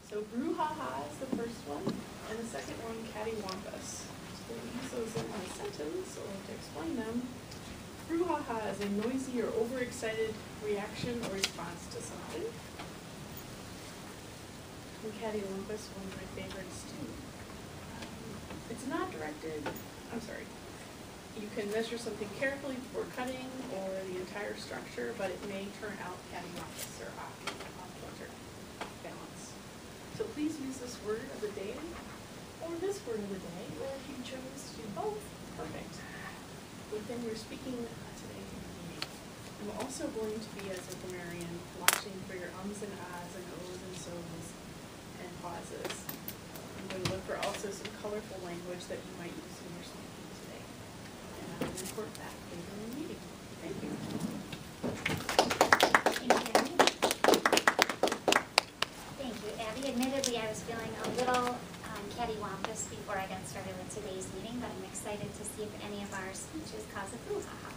So brouhaha is the first one, and the second one, cattywampus. So we'll use those in a sentence or to explain them. Brouhaha is a noisy or overexcited reaction or response to something. And cattywampus, one of my favorites too. It's not directed, I'm sorry. You can measure something carefully before cutting or the entire structure, but it may turn out cattywampus or off kilter, balance. So please use this word of the day or this word of the day, or if you chose to do both, perfect. Within your speaking today in the meeting. I'm also going to be, as a grammarian, watching for your ums and ahs and ohs and so's and pauses. I'm going to look for also some colorful language that you might use in your speaking today. And I will report back later in the meeting. Thank you. Thank you, Abby. Admittedly, I was feeling a little cattywampus before I got started with today's meeting, but I'm excited to see if any of our speeches cause a brouhaha.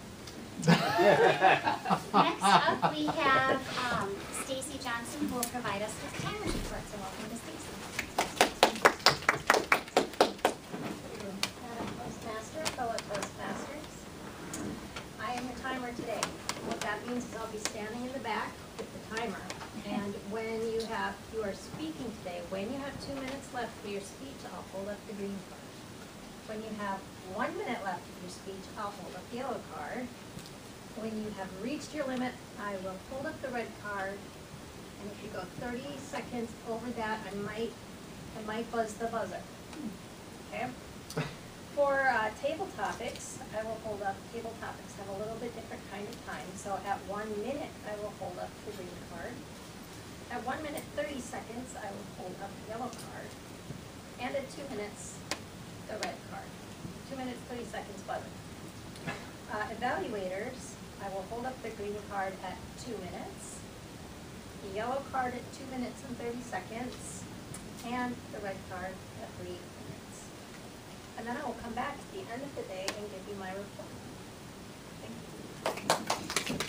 Next up, we have Stacy Johnson, who will provide us with timers report. So welcome to Stacy. Madam Postmaster, fellow Postmasters, I am your timer today. What that means is I'll be standing in the back with the timer. And when you are speaking today, when you have 2 minutes left for your speech, I'll hold up the green card. When you have 1 minute left of your speech, I'll hold up the yellow card. When you have reached your limit, I will hold up the red card. And if you go 30 seconds over that, I might buzz the buzzer. Okay? For table topics, I will hold up, table topics have a little bit different kind of time. So at 1 minute, I will hold up the green card. At 1 minute, 30 seconds, I will hold up the yellow card. And at 2 minutes, the red card. 2 minutes, 30 seconds, buzzer. Evaluators, I will hold up the green card at 2 minutes, the yellow card at 2 minutes and 30 seconds, and the red card at 3 minutes. And then I will come back at the end of the day and give you my report. Thank you.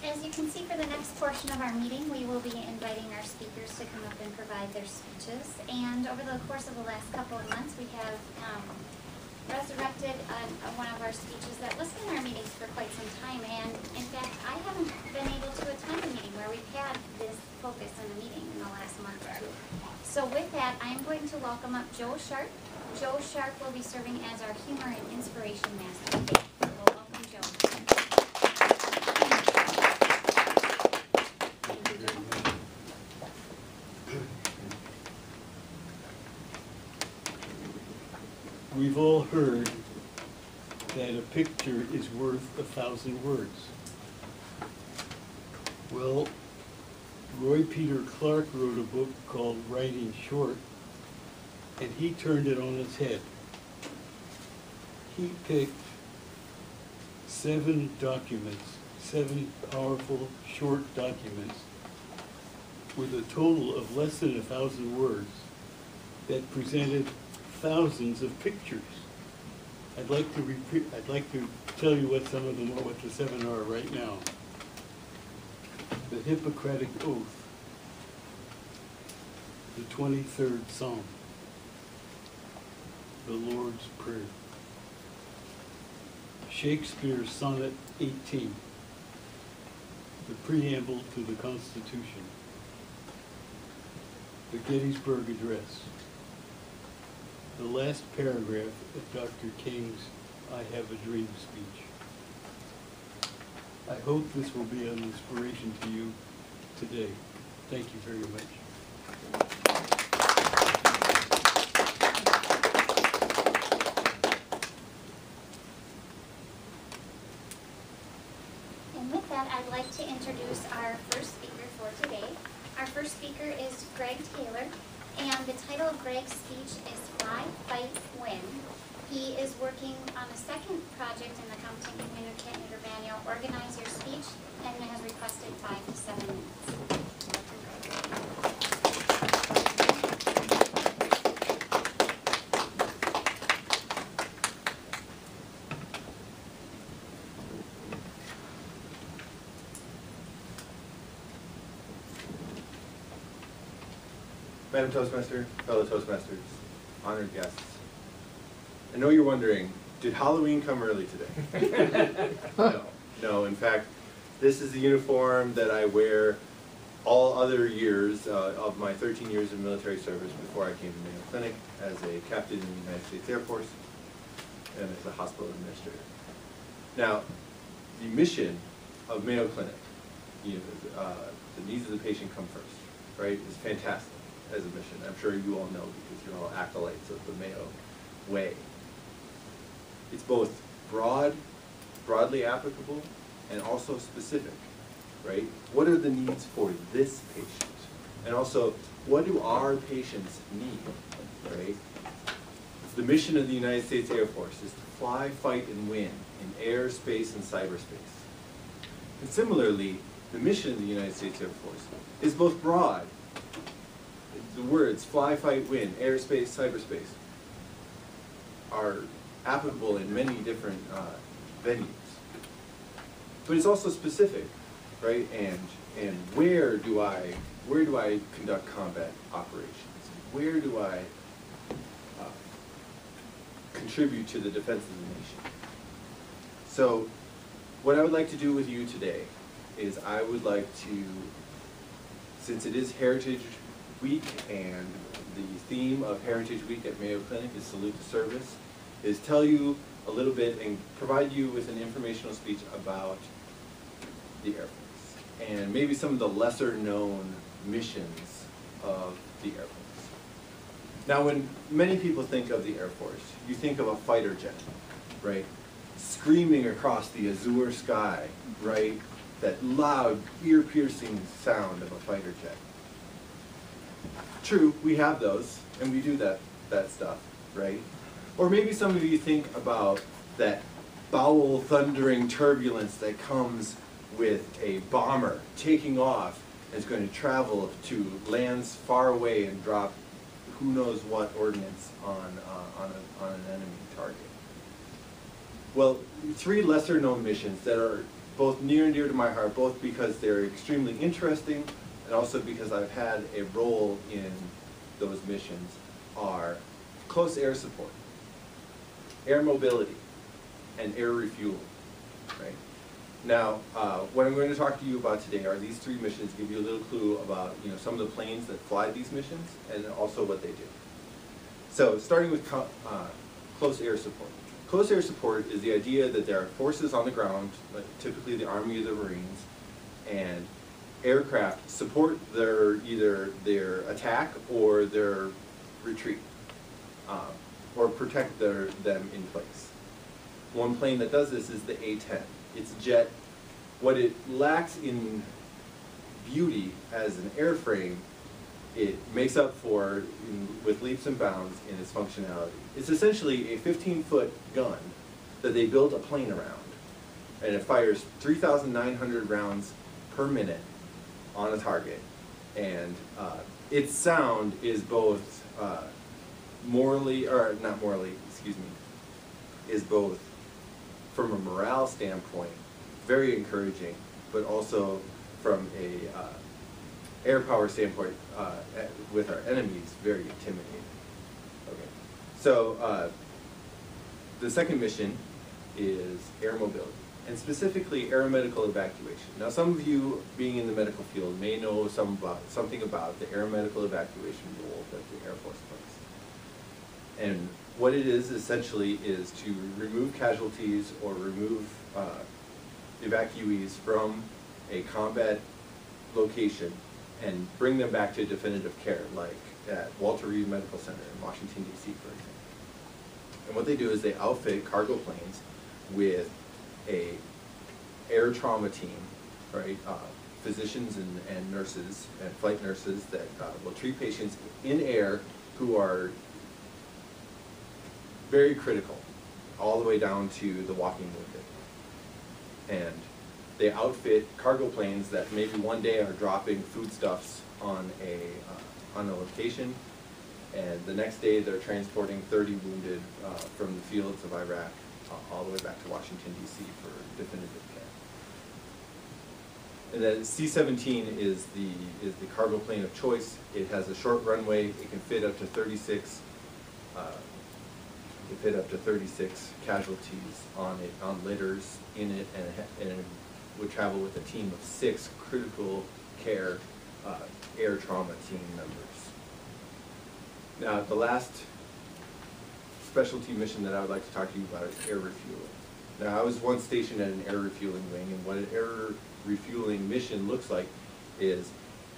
As you can see, for the next portion of our meeting, we will be inviting our speakers to come up and provide their speeches. And over the course of the last couple of months, we have resurrected one of our speeches that was in our meetings for quite some time. And in fact, I haven't been able to attend a meeting where we've had this focus in a meeting in the last month or two. So with that, I'm going to welcome up Joe Sharp. Joe Sharp will be serving as our humor and inspiration master. So we'll welcome Joe. We've all heard that a picture is worth 1,000 words. Well, Roy Peter Clark wrote a book called Writing Short, and he turned it on its head. He picked 7 documents, 7 powerful short documents with a total of less than 1,000 words that presented thousands of pictures. I'd like to tell you what some of them are, what the 7 are right now. The Hippocratic Oath, the 23rd Psalm, the Lord's Prayer, Shakespeare's Sonnet 18, the preamble to the Constitution, the Gettysburg Address, the last paragraph of Dr. King's I Have a Dream speech. I hope this will be an inspiration to you today. Thank you very much. And with that, I'd like to introduce our first speaker for today. Our first speaker is Greg Taylor, and the title of Greg's speech is Fly, Fight, Win. He is working on a second project in the Compton Communicator Manual, Organize Your Speech, and has requested 5 to 7 minutes. Madam Toastmaster, fellow Toastmasters, honored guests. I know you're wondering, did Halloween come early today? No, in fact, this is the uniform that I wear all other years of my 13 years of military service before I came to Mayo Clinic as a captain in the United States Air Force and as a hospital administrator. Now, the mission of Mayo Clinic, the needs of the patient come first, right, is fantastic as a mission. I'm sure you all know because you're all acolytes of the Mayo way. It's both broadly applicable, and also specific, right? What are the needs for this patient? And also, what do our patients need, right? The mission of the United States Air Force is to fly, fight, and win in air, space, and cyberspace. And similarly, the mission of the United States Air Force is both broad. The words fly, fight, win, air, space, cyberspace are applicable in many different venues. But it's also specific, right? And where do I conduct combat operations? Where do I contribute to the defense of the nation? So what I would like to do with you today is I would like to, since it is Heritage Week and the theme of Heritage Week at Mayo Clinic is Salute to Service, is tell you a little bit and provide you with an informational speech about the Air Force and maybe some of the lesser known missions of the Air Force. Now, when many people think of the Air Force, you think of a fighter jet, right? Screaming across the azure sky, right? That loud, ear-piercing sound of a fighter jet. True, we have those, and we do that stuff, right? Or maybe some of you think about that bowel thundering turbulence that comes with a bomber taking off and is going to travel to lands far away and drop who knows what ordnance on an enemy target. Well, three lesser known missions that are both near and dear to my heart, both because they're extremely interesting and also because I've had a role in those missions, are close air support, air mobility, and air refueling, right? Now, what I'm going to talk to you about today are these three missions, give you a little clue about some of the planes that fly these missions and also what they do. So starting with close air support. Close air support is the idea that there are forces on the ground, like typically the Army or the Marines, and aircraft support either their attack or their retreat, or protect them in place. One plane that does this is the A-10. It's a jet. What it lacks in beauty as an airframe, it makes up for with leaps and bounds in its functionality. It's essentially a 15-foot gun that they built a plane around, and it fires 3,900 rounds per minute on a target. And its sound is both is both from a morale standpoint very encouraging, but also from a air power standpoint with our enemies very intimidating. Okay, so the second mission is air mobility, and specifically aeromedical evacuation. Now, some of you, being in the medical field, may know something about the aeromedical evacuation role that the Air Force plays. And what it is essentially is to remove casualties or remove evacuees from a combat location and bring them back to definitive care, like at Walter Reed Medical Center in Washington, D.C., for example. And what they do is they outfit cargo planes with a air trauma team, right? Physicians and nurses and flight nurses that will treat patients in air who are very critical, all the way down to the walking wounded. And they outfit cargo planes that maybe one day are dropping foodstuffs on a location, and the next day they're transporting 30 wounded from the fields of Iraq all the way back to Washington, D.C. for definitive care. And then C-17 is the cargo plane of choice. It has a short runway. It can fit up to 36. It can fit up to 36 casualties on it, on litters in it, and it would travel with a team of 6 critical care air trauma team members. Now, the last specialty mission that I would like to talk to you about is air refueling. Now, I was once stationed at an air refueling wing, and what an air refueling mission looks like is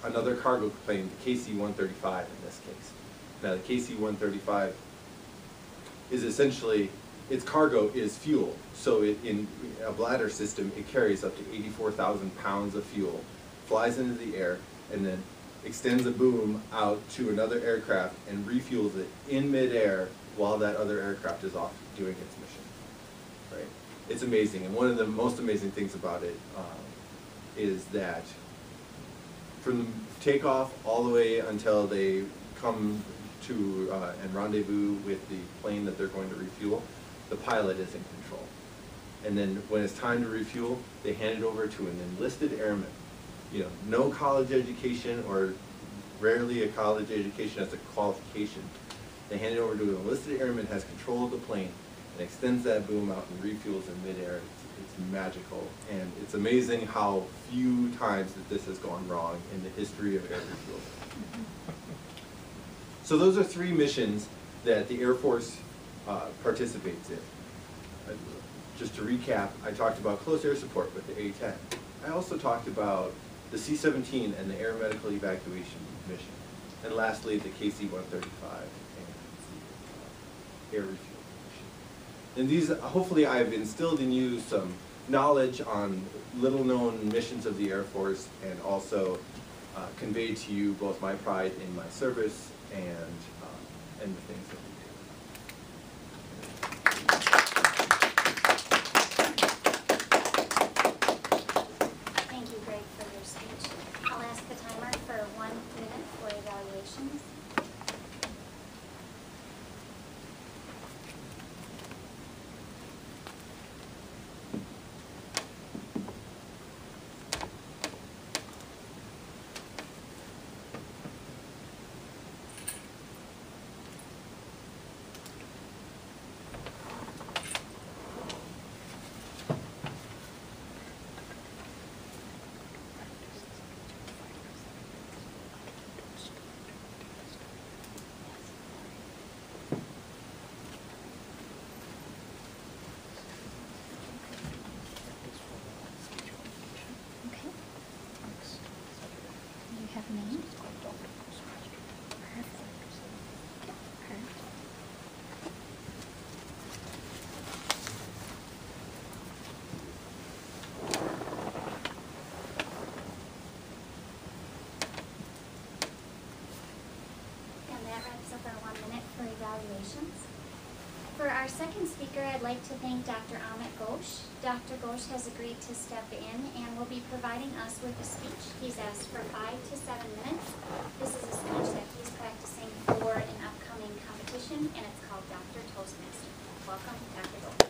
another cargo plane, the KC-135 in this case. Now, the KC-135 is essentially, its cargo is fuel. So in a bladder system, it carries up to 84,000 pounds of fuel, flies into the air, and then extends a boom out to another aircraft and refuels it in midair while that other aircraft is off doing its mission. Right? It's amazing, and one of the most amazing things about it is that from takeoff all the way until they come to and rendezvous with the plane that they're going to refuel, the pilot is in control. And then when it's time to refuel, they hand it over to an enlisted airman. You know, no college education, or rarely a college education as a qualification. They hand it over to an enlisted airman, has control of the plane, and extends that boom out and refuels in midair. It's magical, and it's amazing how few times that this has gone wrong in the history of air refueling. So those are 3 missions that the Air Force participates in. Just to recap, I talked about close air support with the A-10. I also talked about the C-17 and the air medical evacuation mission. And lastly, the KC-135 and the air refueling mission. And these, hopefully I've instilled in you some knowledge on little known missions of the Air Force, and also conveyed to you both my pride in my service and the things that we Thank you, Greg, for your speech. I'll ask the timer for 1 minute for evaluations. Okay. Do you have a name? Perfect. Perfect. And that wraps up our 1 minute for evaluations. For our second speaker, I'd like to thank Dr. Amit Ghosh. Dr. Ghosh has agreed to step in and will be providing us with a speech. He's asked for 5 to 7 minutes. This is a speech that he's practicing for an upcoming competition, and it's called Dr. Toastmaster. Welcome, Dr. Ghosh.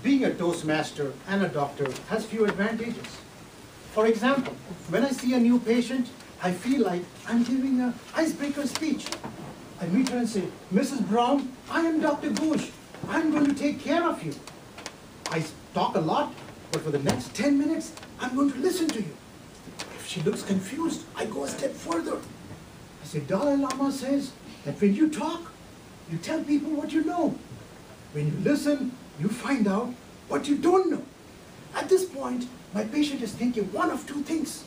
Being a Toastmaster and a doctor has few advantages. For example, when I see a new patient, I feel like I'm giving an icebreaker speech. I meet her and say, Mrs. Brown, I am Dr. Ghosh. I'm going to take care of you. I talk a lot, but for the next 10 minutes, I'm going to listen to you. If she looks confused, I go a step further. I say, Dalai Lama says that when you talk, you tell people what you know. When you listen, you find out what you don't know. At this point, my patient is thinking one of 2 things.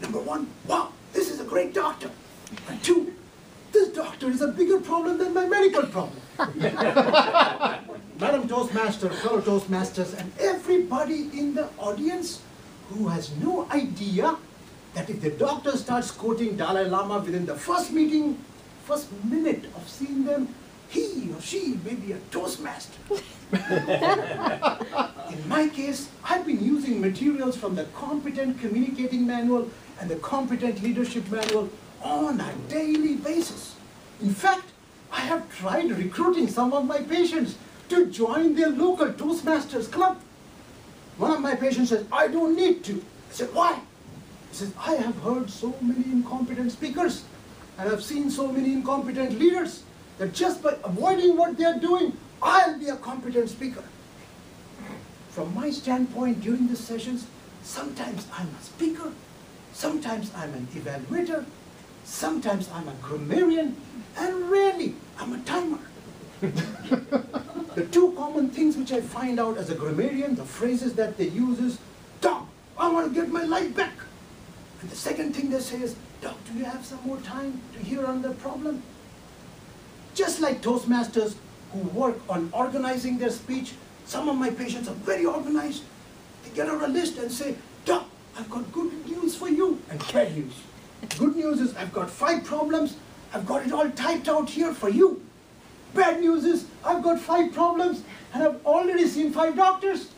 Number 1, wow, this is a great doctor. And 2, this doctor is a bigger problem than my medical problem. Madam Toastmaster, fellow Toastmasters, and everybody in the audience who has no idea that if the doctor starts quoting Dalai Lama within the first minute of seeing them, he or she may be a Toastmaster. In my case, I've been using materials from the Competent Communicating Manual and the Competent Leadership Manual on a daily basis. In fact, I have tried recruiting some of my patients to join their local Toastmasters club. One of my patients says, I don't need to. I said, why? He says, I have heard so many incompetent speakers and I've seen so many incompetent leaders that just by avoiding what they're doing, I'll be a competent speaker. From my standpoint during the sessions, sometimes I'm a speaker, sometimes I'm an evaluator, sometimes I'm a grammarian, and rarely I'm a timer. The two common things which I find out as a grammarian, the phrases that they use is, Doc, I want to get my life back. And the second thing they say is, Doc, do you have some more time to hear on the problem? Just like Toastmasters who work on organizing their speech, some of my patients are very organized. They get out a list and say, Doc, I've got good news for you and bad news. Good news is I've got 5 problems. I've got it all typed out here for you. Bad news is I've got 5 problems and I've already seen 5 doctors.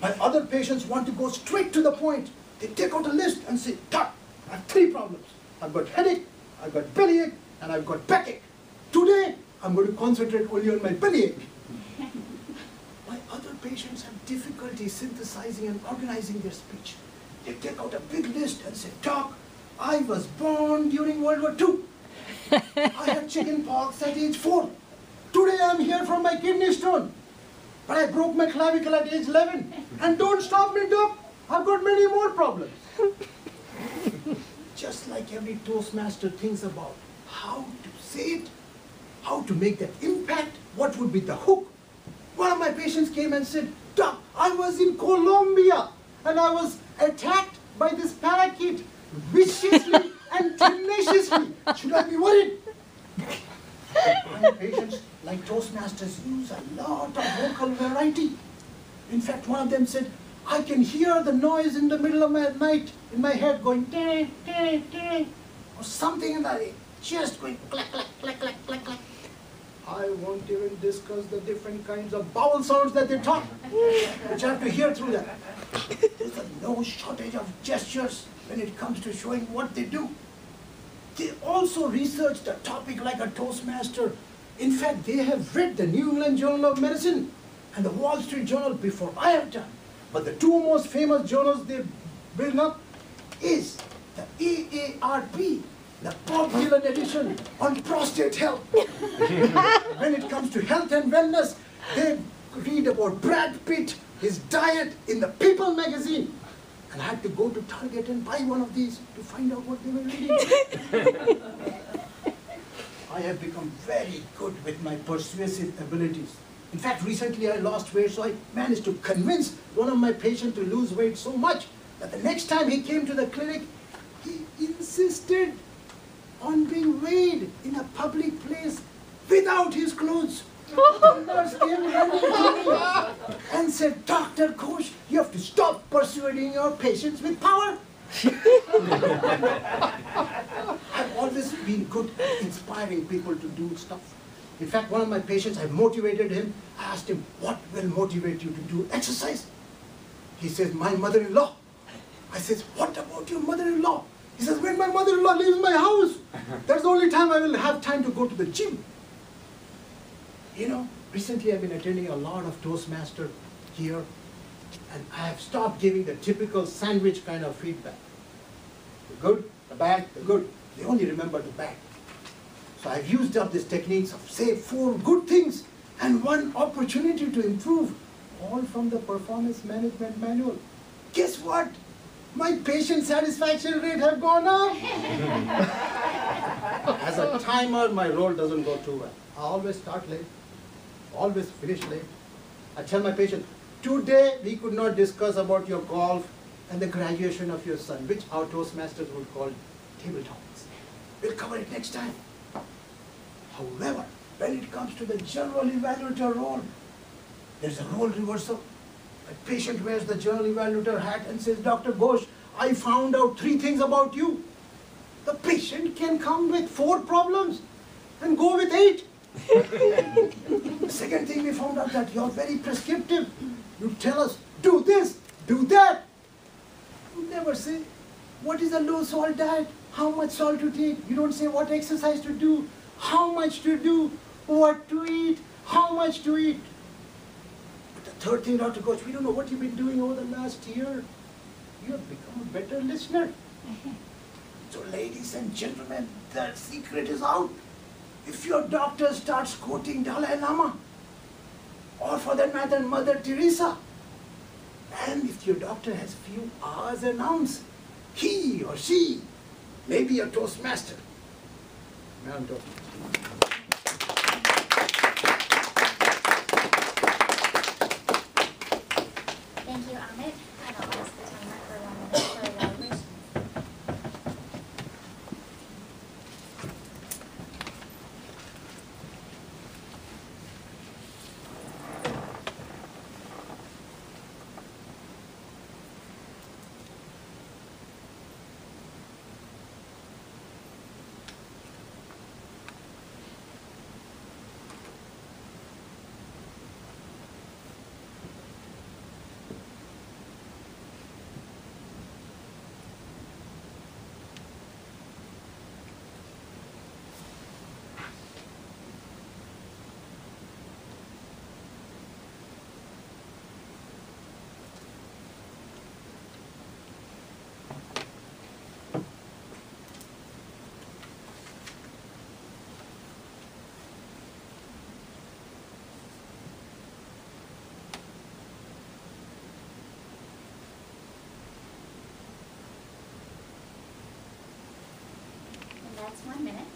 My other patients want to go straight to the point. They take out a list and say, Doc, I have 3 problems. I've got headache, I've got bellyache, and I've got backache. Today, I'm going to concentrate only on my bellyache. My other patients have difficulty synthesizing and organizing their speech. They take out a big list and say, Doc, I was born during World War II. I had chicken pox at age 4. Today I'm here from my kidney stone. But I broke my clavicle at age 11. And don't stop me, Doc. I've got many more problems. Just like every Toastmaster thinks about how to say it, how to make that impact, what would be the hook. One of my patients came and said, Doc, I was in Colombia and I was attacked by this parakeet viciously and tenaciously. Should I be worried? My patients, like Toastmasters, use a lot of vocal variety. In fact, one of them said, I can hear the noise in the middle of my night in my head going, ding, ding, ding, or something in that, just going clack, clack, clack, clack, clack, clack. I won't even discuss the different kinds of vowel sounds that they talk, which I have to hear through that. There's no shortage of gestures when it comes to showing what they do. They also research the topic like a Toastmaster. In fact, they have read the New England Journal of Medicine and the Wall Street Journal before I have done. But the 2 most famous journals they bring up is the AARP, the Bob Dylan edition on prostate health. When it comes to health and wellness, they read about Brad Pitt, his diet in the People magazine. And I had to go to Target and buy one of these to find out what they were reading. I have become very good with my persuasive abilities. In fact, recently I lost weight, so I managed to convince one of my patients to lose weight so much that the next time he came to the clinic, he insisted on being weighed in a public place without his clothes. The nurse came running to me and said, Dr. Ghosh, you have to stop persuading your patients with power. I've always been good at inspiring people to do stuff. In fact, one of my patients, I motivated him. I asked him, what will motivate you to do exercise? He says, my mother-in-law. I says, what about your mother-in-law? He says, when my mother-in-law leaves my house, that's the only time I will have time to go to the gym. You know, recently I've been attending a lot of Toastmaster here, and I have stopped giving the typical sandwich kind of feedback. The good, the bad, the good. They only remember the bad. So I've used up these techniques of say 4 good things and 1 opportunity to improve, all from the performance management manual. Guess what? My patient satisfaction rate have gone up. As a timer, my role doesn't go too well. I always start late, always finish late. I tell my patient, today we could not discuss about your golf and the graduation of your son, which our Toastmasters would call table talks. We'll cover it next time. However, when it comes to the general evaluator role, there's a role reversal. A patient wears the general evaluator hat and says, Dr. Ghosh, I found out 3 things about you. The patient can come with 4 problems and go with 8. The second thing we found out that you're very prescriptive. You tell us, do this, do that. You never say, what is a low salt diet? how much salt to take. You don't say what exercise to do, how much to do, what to eat, how much to eat. But the third thing, Dr. Coach, we don't know what you've been doing over the last year. You have become a better listener. So ladies and gentlemen, the secret is out. If your doctor starts quoting Dalai Lama, or for that matter, Mother Teresa, and if your doctor has few R's and M's, he or she may be a Toastmaster. Madam Toastmaster. Thank you, Amit. And I'll ask the timer for 1 minute for evaluation. That's 1 minute.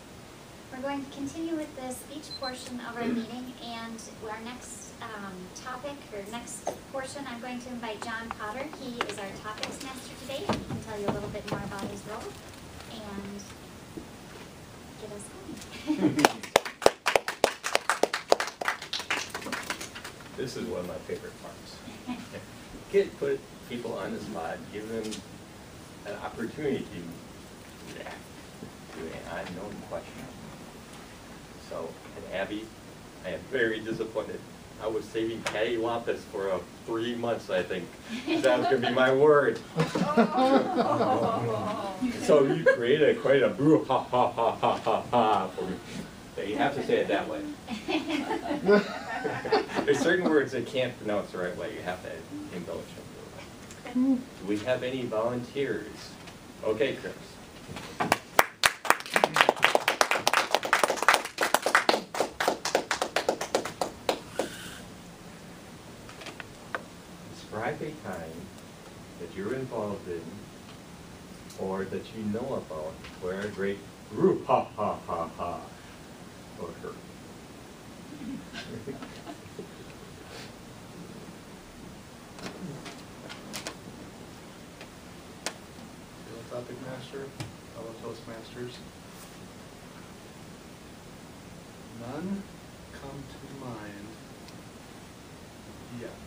We're going to continue with the speech portion of our meeting, and our next topic, or next portion, I'm going to invite John Potter. He is our topics master today, and he can tell you a little bit more about his role and get us going. This is one of my favorite parts. Put people on the spot, give them an opportunity to react to an unknown question. So, and Abby, I am very disappointed. I was saving cattywampus for 3 months, I think. That was going to be my word. So you created quite a boo ha ha ha ha ha ha for me. So you have to say it that way. There's certain words that can't pronounce the right way. You have to embellish them. Do we have any volunteers? Okay, Chris. Describe a time that you're involved in or that you know about where a great group ha ha ha ha occurred. Field topic master, fellow Toastmasters. None come to mind yet.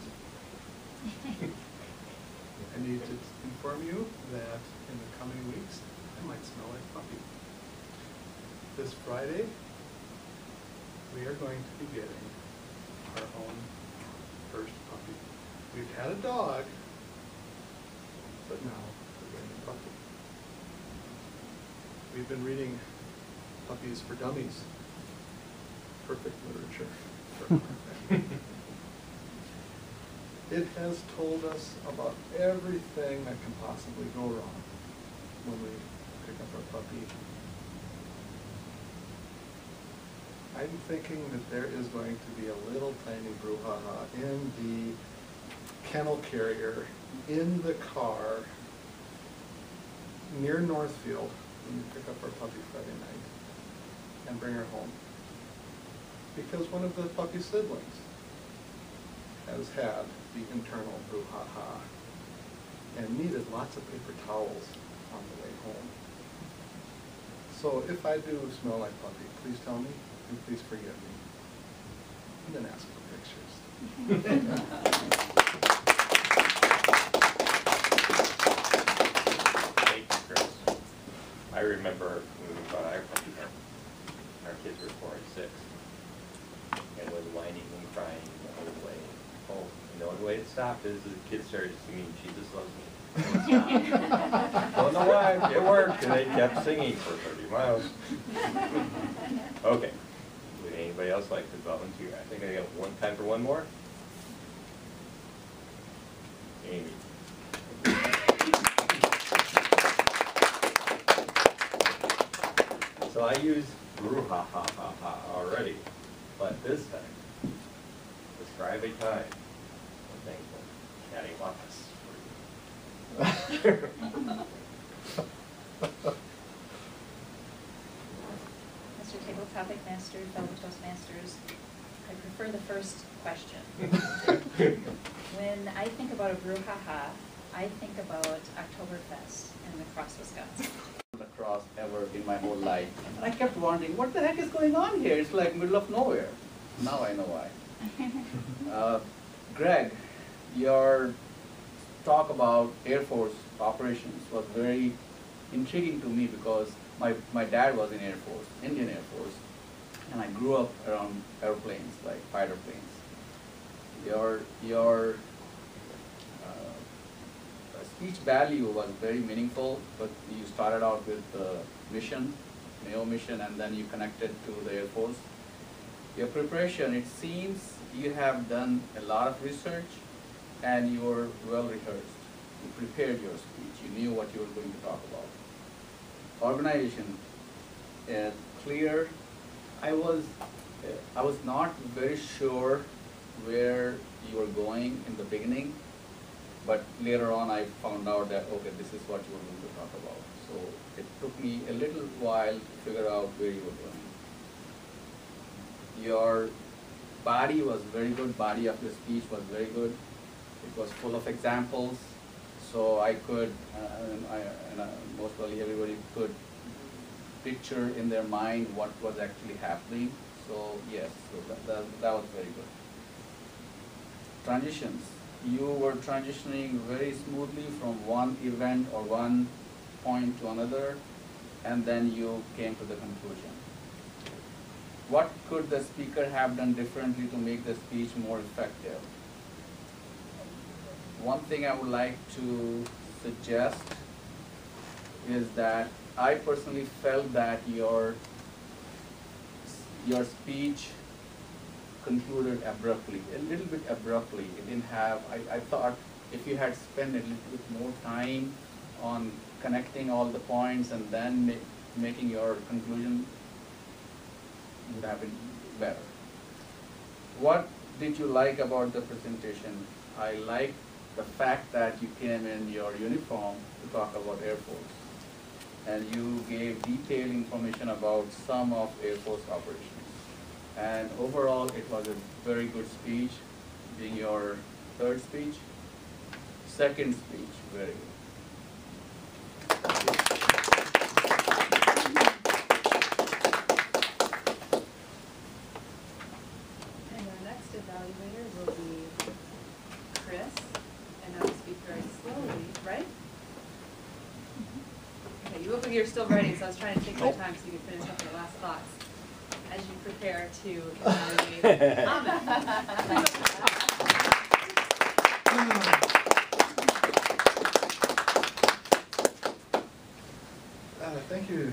I need to inform you that in the coming weeks, I might smell like puppy. This Friday, we are going to be getting our own first puppy. We've had a dog, but now we're getting a puppy. We've been reading Puppies for Dummies. Perfect literature. It has told us about everything that can possibly go wrong when we pick up our puppy. I'm thinking that there is going to be a little tiny brouhaha in the kennel carrier in the car near Northfield when we pick up our puppy Friday night and bring her home. Because one of the puppy siblings has had the internal brouhaha and needed lots of paper towels on the way home. So if I do smell like puppy, please tell me and please forgive me. And then ask for pictures. Thank you, Chris. I remember when we bought our puppy, our kids were 4 and 6, and was whining and crying the whole way home. And the only way it stopped is the kids started singing "Jesus Loves Me." Don't know why, it worked, and they kept singing for 30 miles. Okay, would anybody else like to volunteer? I think I got time for one more. Amy. So I used brouhaha already, but this time, describe a time when things went cattywampus for you. Mr. Tabletop Master, fellow Toastmasters, I prefer the first question. When I think about a brouhaha, I think about Oktoberfest in La Crosse, Wisconsin. Across ever in my whole life. And I kept wondering, what the heck is going on here? It's like middle of nowhere. Now I know why. Greg, your talk about Air Force operations was very intriguing to me because my dad was in Air Force, Indian Air Force, and I grew up around airplanes, like fighter planes. Your speech value was very meaningful, but you started out with the mission, Mayo mission, and then you connected to the Air Force. Your preparation, it seems you have done a lot of research and you were well rehearsed. You prepared your speech, you knew what you were going to talk about. Organization, clear. I was not very sure where you were going in the beginning, but later on I found out that, okay, this is what you were going to talk about. So it took me a little while to figure out where you were going. Your body was very good, body of your speech was very good. It was full of examples, so I could, most probably everybody could picture in their mind what was actually happening. So yes, so that was very good. Transitions. You were transitioning very smoothly from one event or one point to another, and then you came to the conclusion. What could the speaker have done differently to make the speech more effective? One thing I would like to suggest is that I personally felt that your speech concluded abruptly, a little bit abruptly. It didn't have, I thought if you had spent a little bit more time on connecting all the points and then making your conclusion, would have been better. What did you like about the presentation? I liked the fact that you came in your uniform to talk about Air Force, and you gave detailed information about some of Air Force operations. And overall, it was a very good speech, being your third speech. Second speech, very good. And our next evaluator will be Chris, and I will speak very slowly, right? Okay, you look like you're still writing, so I was trying to take my time so you could finish up your last thoughts as you prepare to evaluate Ahmed. Thank you,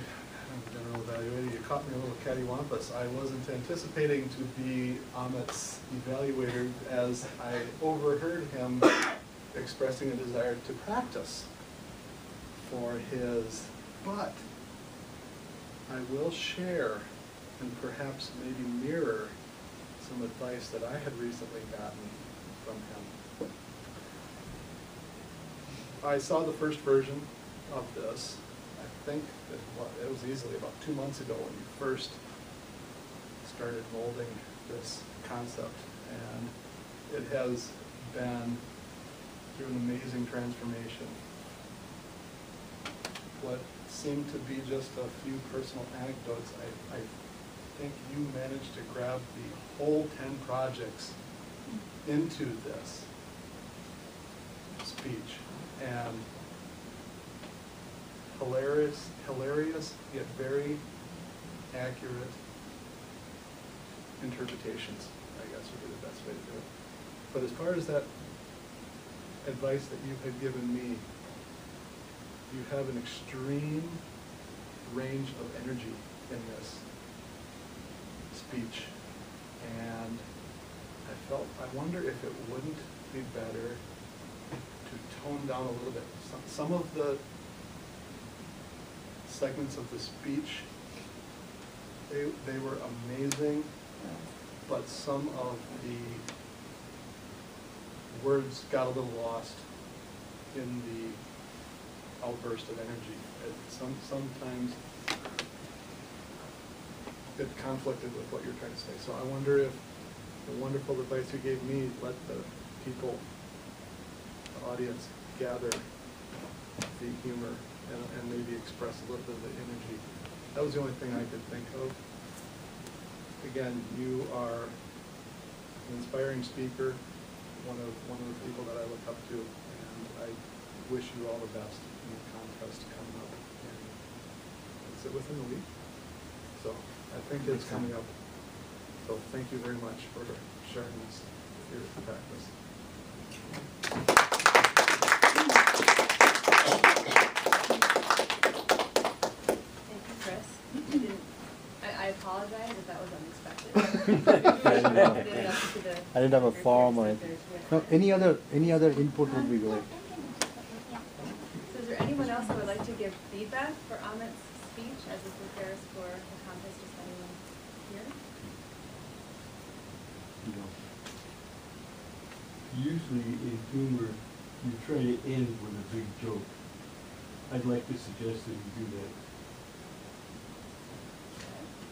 General Evaluator. You caught me a little cattywampus. I wasn't anticipating to be Ahmed's evaluator, as I overheard him expressing a desire to practice for his, but I will share and perhaps maybe mirror some advice that I had recently gotten from him. I saw the first version of this. I think that it was easily about 2 months ago when you first started molding this concept, and it has been through an amazing transformation. What seemed to be just a few personal anecdotes, I think you managed to grab the whole 10 projects into this speech, and hilarious yet very accurate interpretations, I guess would be the best way to do it. But as far as that advice that you had given me you have an extreme range of energy in this speech. And I wonder if it wouldn't be better to tone down a little bit. Some of the segments of the speech, they were amazing, but some of the words got a little lost in the outburst of energy. Sometimes it conflicted with what you're trying to say. So I wonder if the wonderful advice you gave me, let the people, the audience, gather the humor and maybe express a little bit of the energy. That was the only thing I could think of. Again, you are an inspiring speaker, one of the people that I look up to, and I wish you all the best in the contest coming up. And is it within a week? So I think it's coming up. So thank you very much for sharing this with your practice. Thank you, Chris. I apologize if that was unexpected. I didn't have a form or anything. No, any other input would be great. So is there anyone else that would like to give feedback for Amit's speech as it prepares for the contest? Is anyone here? Usually in humor, you try to end with a big joke. I'd like to suggest that you do that.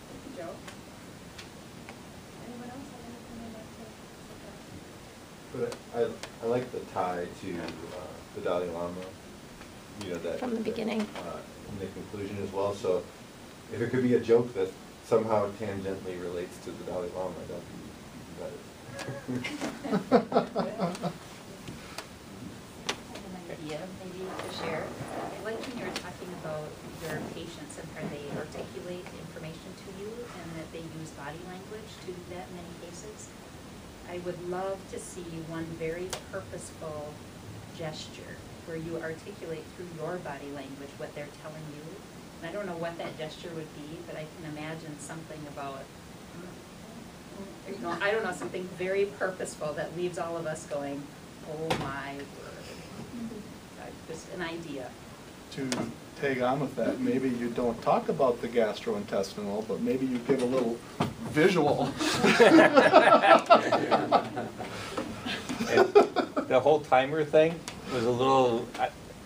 Thank you, Joe. Anyone else have anything they'd like to say? But I like the tie to the Dalai Lama, you know, that. From the beginning. In the conclusion as well, so if it could be a joke that somehow tangentially relates to the Dalai Lama, that'd be better. I have an idea maybe to share. I like when you're talking about your patients and how they articulate information to you and that they use body language to do that in many cases. I would love to see one very purposeful gesture where you articulate through your body language what they're telling you. And I don't know what that gesture would be, but I can imagine something about, you know, I don't know, something very purposeful that leaves all of us going, oh my word. Just an idea. To tag on with that, maybe you don't talk about the gastrointestinal, but maybe you give a little visual. And the whole timer thing was a little,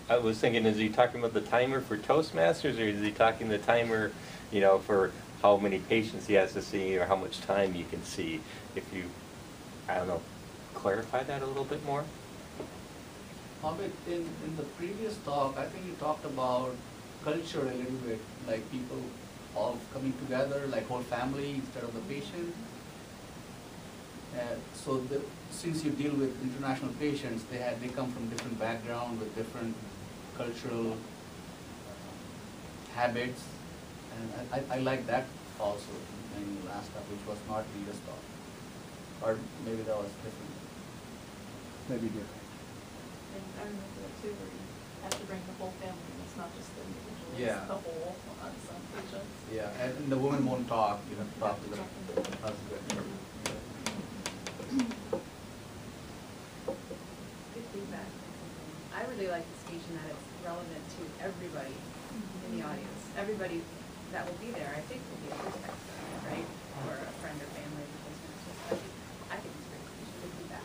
I was thinking, is he talking about the timer for Toastmasters, or is he talking the timer, you know, for how many patients he has to see or how much time you can see? If you, I don't know, clarify that a little bit more? Amit, in the previous talk, I think you talked about culture a little bit, like people all coming together, like whole family instead of the patient. So since you deal with international patients, they come from different backgrounds with different cultural habits, and I like that also in the last talk, which was not Rita's talk, or maybe that was different. Maybe different. And I remember that too, where you have to bring the whole family, it's not just the individual, Yeah. it's the whole on some patients. Yeah, and the woman won't talk, you have to talk to the husband. Good feedback. I really like the speech in that it's relevant to everybody in the audience. Everybody that will be there, I think, will be a perspective, right? Or a friend or family. I think it's great. Good feedback.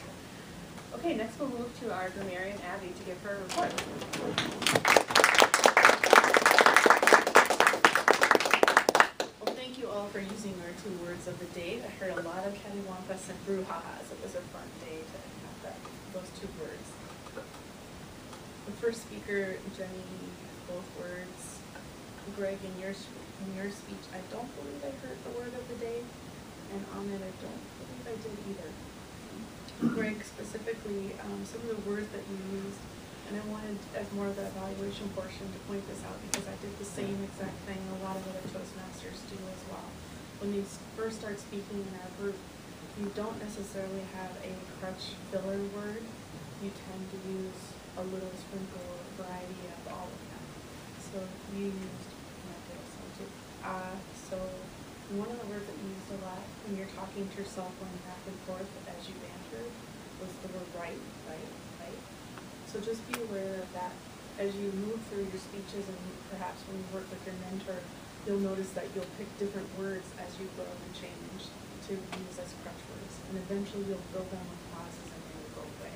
Okay, next we'll move to our grammarian, Abby, to give her report. Well, thank you all for using our 2 words of the day. I heard a lot of cattywampus and brouhahas. It was a fun day to have those 2 words. The first speaker, Jenny, both words. Greg, in your speech, I don't believe I heard the word of the day, and Amit, I don't believe I did either. Greg, specifically, some of the words that you used, and I wanted, as more of the evaluation portion, to point this out because I did the same exact thing a lot of other Toastmasters do as well. When you first start speaking in our group, you don't necessarily have a crutch filler word. You tend to use a little sprinkle or variety of all of them. So you used, so one of the words that you used a lot when you're talking to yourself going back and forth as you bantered was the word right. So just be aware of that as you move through your speeches, and perhaps when you work with your mentor, you'll notice that you'll pick different words as you grow and change to use as crutch words. And eventually you'll fill them with pauses and they will go away.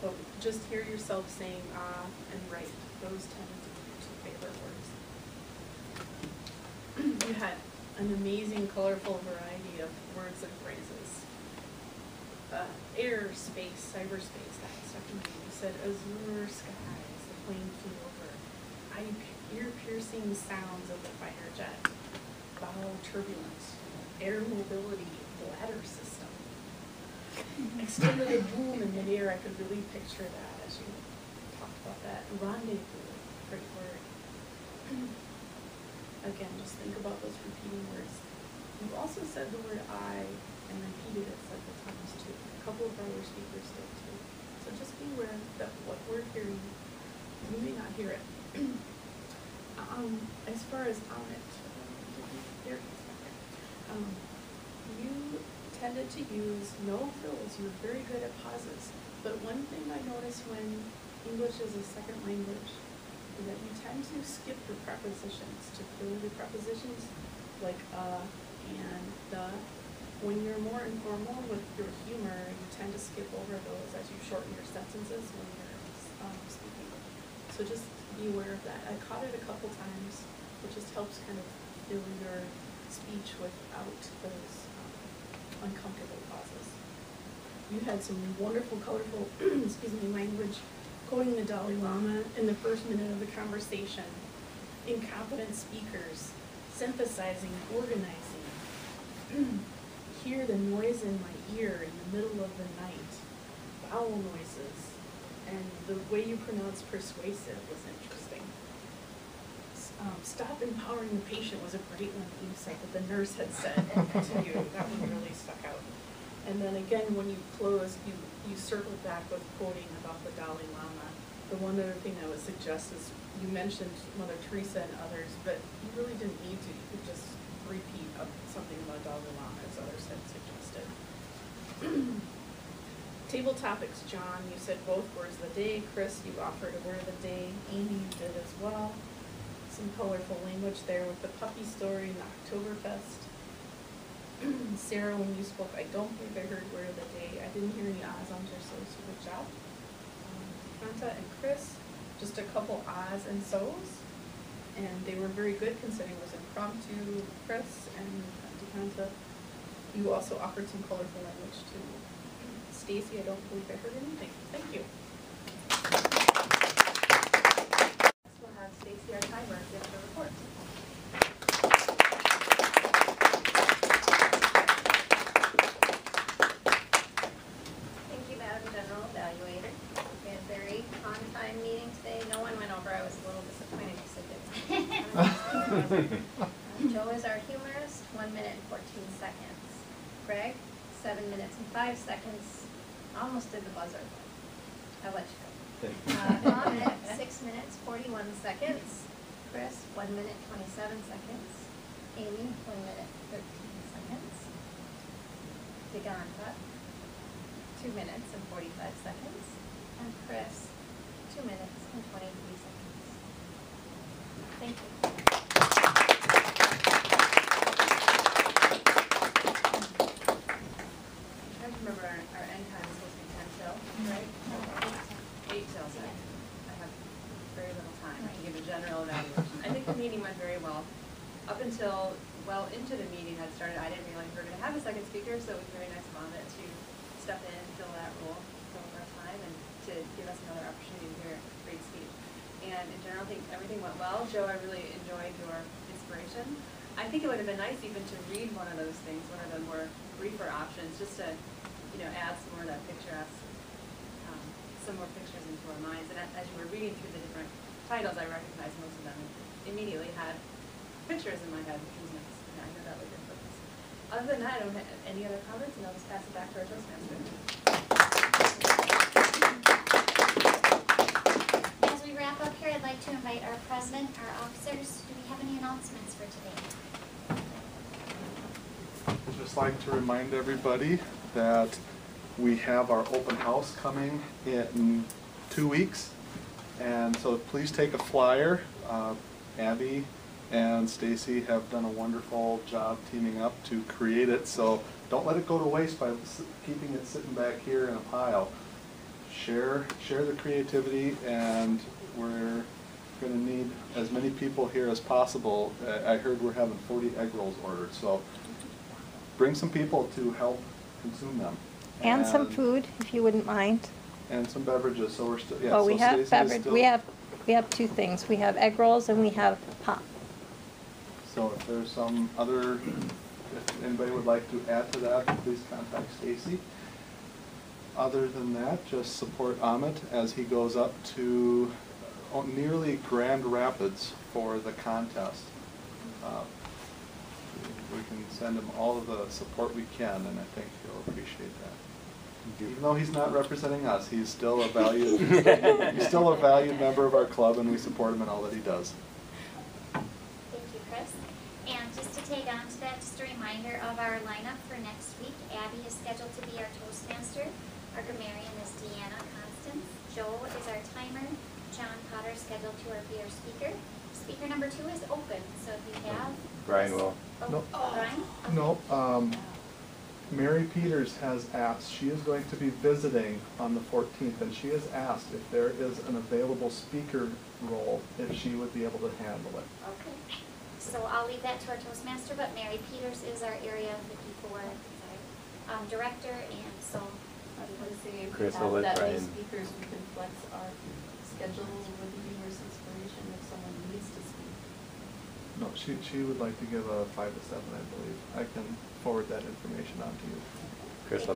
But just hear yourself saying and right. Those tend to be your two favorite words. You had an amazing, colorful variety of words and phrases. Air, space, cyberspace, that stuff in me. You said azure skies, the plane flew over. Ear-piercing sounds of the fighter jet. Bowel turbulence. Air mobility, bladder system. Extended a boom in midair. I could really picture that as you talked about that. Rendezvous, great word. Again, just think about those repeating words. You also said the word I and repeated it several times too. A couple of other speakers did too. So just be aware that what we're hearing, you may not hear it. As far as Amit, you tended to use no fills. You were very good at pauses. But one thing I noticed when English is a second language is that you tend to skip the prepositions to fill the prepositions like and the. When you're more informal with your humor, you tend to skip over those as you shorten your sentences when you're speaking. So just be aware of that. I caught it a couple times. It just helps kind of fill your speech without those uncomfortable pauses. You had some wonderful, colorful, language quoting the Dalai Lama in the first minute of the conversation. Incompetent speakers, synthesizing, organizing. Hear the noise in my ear in the middle of the night. Bowel noises. And the way you pronounce persuasive was interesting. Stop empowering the patient was a great one that you said that the nurse had said to you. That one really stuck out. And then again, when you closed, you circled back with quoting about the Dalai Lama. The one other thing I would suggest is you mentioned Mother Teresa and others, but you really didn't need to. You could just repeat something about Dalai Lama as others had suggested. Table topics, John, you said both words of the day. Chris, you offered a word of the day. Amy, you did as well. Some colorful language there with the puppy story and the Oktoberfest. Sarah, when you spoke, I don't think I heard word of the day. I didn't hear any ahs on your so good job. Kanta and Chris, just a couple ahs and so's. And they were very good considering it was impromptu. Chris and Kanta, you also offered some colorful language too. Stacy, I don't believe I heard anything. Thank you. Next we'll have Stacy, our timer, give the report. Thank you, Madam General Evaluator. We had a very on-time meeting today. No one went over. I was a little disappointed because I didn't. Joe is our humorist, 1 minute and 14 seconds. Greg, 7 minutes and 5 seconds. Almost did the buzzer. I'll let you go. Amit, 6 minutes, 41 seconds. Chris, 1 minute, 27 seconds. Amy, 1 minute, 13 seconds. Diganta, 2 minutes and 45 seconds. And Chris, 2 minutes and 23 seconds. Thank you. I remember our end time is supposed to be 10 till, right? 8 till, so I have very little time to give a general evaluation. I think the meeting went very well. Up until well into the meeting had started, I didn't realize we were going to have a second speaker, so it was very nice of Amit to step in, fill that role some of our time, and to give us another opportunity to hear a great speech. And in general, I think everything went well. Joe, I really enjoyed your inspiration. I think it would have been nice even to read one of those things, one of the more briefer options, just to, add some more of that picturesque, some more pictures into our minds. And as you were reading through the different titles, I recognized most of them and immediately had pictures in my head, which was nice. Yeah, I know that was your purpose. Other than that, I don't have any other comments, and I'll just pass it back to our Toastmaster. As we wrap up here, I'd like like to invite our president, our officers. Do we have any announcements for today? I'd just like to remind everybody that we have our open house coming in 2 weeks. And so please take a flyer. Abby and Stacy have done a wonderful job teaming up to create it. So don't let it go to waste by keeping it sitting back here in a pile. Share the creativity, and we're going to need as many people here as possible. I heard we're having 40 egg rolls ordered, so bring some people to help consume them. And some food, if you wouldn't mind. And some beverages, so we're still, yeah. Oh, we so have Stacy is beverage, still- we have two things. We have egg rolls and we have pop. So if there's some other, if anybody would like to add to that, please contact Stacy. Other than that, just support Amit as he goes up to nearly Grand Rapids for the contest. We can send him all of the support we can, and I think he'll appreciate that. Even though he's not representing us, he's still a valued, he's still a valued member of our club, and we support him in all that he does. Thank you, Chris. And just to tag on to that, just a reminder of our lineup for next week. Abby is scheduled to be our Toastmaster. Our grammarian is Deanna Constance. Joe is our timer. John Potter is scheduled to be our speaker. Speaker number 2 is open, so if you have... Brian will. Oh, No. Brian? No, Mary Peters has asked, she is going to be visiting on the 14th, and she has asked if there is an available speaker role, if she would be able to handle it. Okay. So I'll leave that to our Toastmaster, but Mary Peters is our Area 54 director, and so... I was going to say, if we Chris, have I'll let that many Brian- speakers, we can flex our schedule with the viewers' inspiration if someone needs to speak. No, she would like to give a 5 to 7, I believe. I can forward that information on to you. Chris,